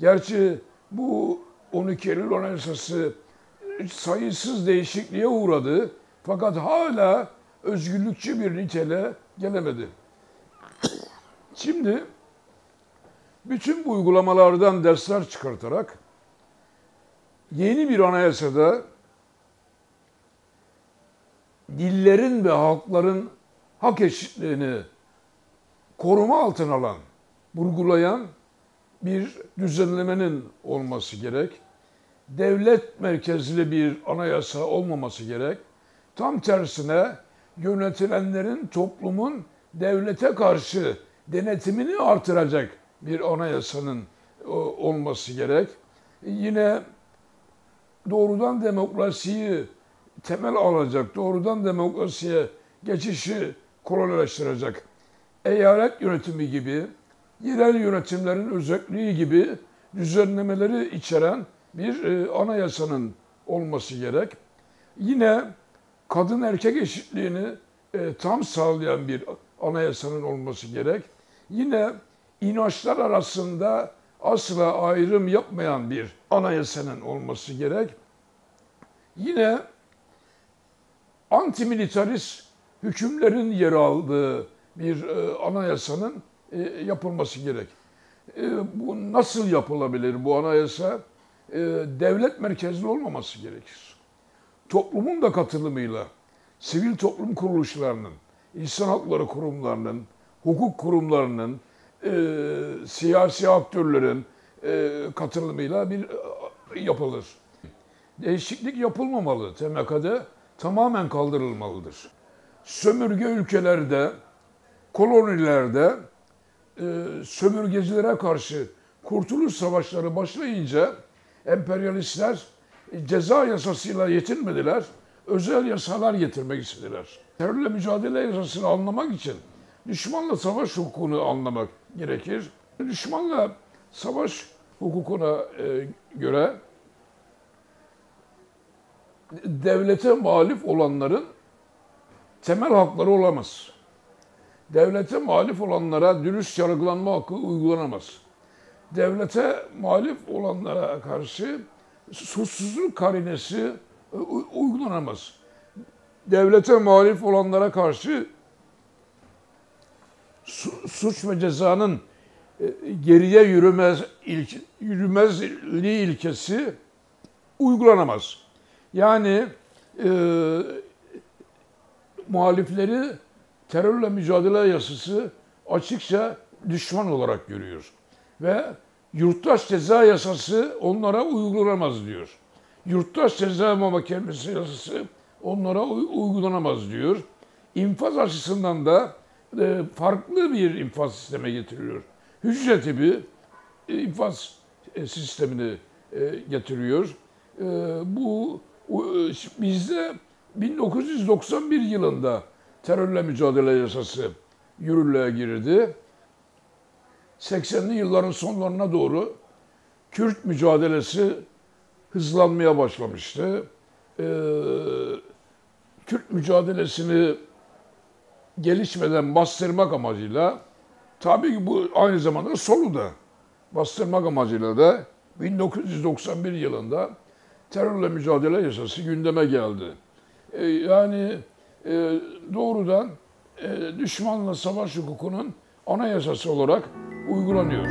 Gerçi bu 12 Eylül Anayasası sayısız değişikliğe uğradı. Fakat hala özgürlükçü bir nitele gelemedi. Şimdi bütün bu uygulamalardan dersler çıkartarak yeni bir anayasada dillerin ve halkların hak eşitliğini koruma altına alan, vurgulayan bir düzenlemenin olması gerek. Devlet merkezli bir anayasa olmaması gerek. Tam tersine yönetilenlerin toplumun devlete karşı denetimini artıracak bir anayasanın olması gerek. Yine doğrudan demokrasiyi temel alacak, doğrudan demokrasiye geçişi kolaylaştıracak, eyalet yönetimi gibi, yerel yönetimlerin özelliği gibi düzenlemeleri içeren bir anayasanın olması gerek. Yine kadın erkek eşitliğini tam sağlayan bir anayasanın olması gerek. Yine inançlar arasında asla ayrım yapmayan bir anayasanın olması gerek. Yine antimilitarist hükümlerin yer aldığı bir anayasanın yapılması gerek. Bu nasıl yapılabilir bu anayasa? Devlet merkezli olmaması gerekir. Toplumun da katılımıyla, sivil toplum kuruluşlarının, insan hakları kurumlarının, hukuk kurumlarının, siyasi aktörlerin katılımıyla bir yapılır. Değişiklik yapılmamalı. TMK'da tamamen kaldırılmalıdır. Sömürge ülkelerde, kolonilerde sömürgecilere karşı kurtuluş savaşları başlayınca emperyalistler ceza yasasıyla yetinmediler, özel yasalar getirmek istediler. Terörle mücadele yasasını anlamak için düşmanla savaş hukukunu anlamak gerekir. Düşmanla savaş hukukuna göre devlete muhalif olanların temel hakları olamaz. Devlete muhalif olanlara dürüst yargılanma hakkı uygulanamaz. Devlete muhalif olanlara karşı suçsuzluk karinesi uygulanamaz. Devlete muhalif olanlara karşı suç ve cezanın geriye yürümezliği ilkesi uygulanamaz. Yani muhalifleri terörle mücadele yasası açıkça düşman olarak görüyor. Ve yurttaş ceza yasası onlara uygulanamaz diyor. Yurttaş ceza muhakemesi yasası onlara uygulanamaz diyor. İnfaz açısından da farklı bir infaz sistemi getiriyor. Hücre tipi infaz sistemini getiriyor. Bu bizde 1991 yılında terörle mücadele yasası yürürlüğe girdi. 80'li yılların sonlarına doğru Kürt mücadelesi hızlanmaya başlamıştı. Kürt mücadelesini gelişmeden bastırmak amacıyla, tabii ki bu aynı zamanda solu da bastırmak amacıyla da 1991 yılında terörle mücadele yasası gündeme geldi. Yani doğrudan düşmanla savaş hukukunun anayasası olarak uygulanıyor.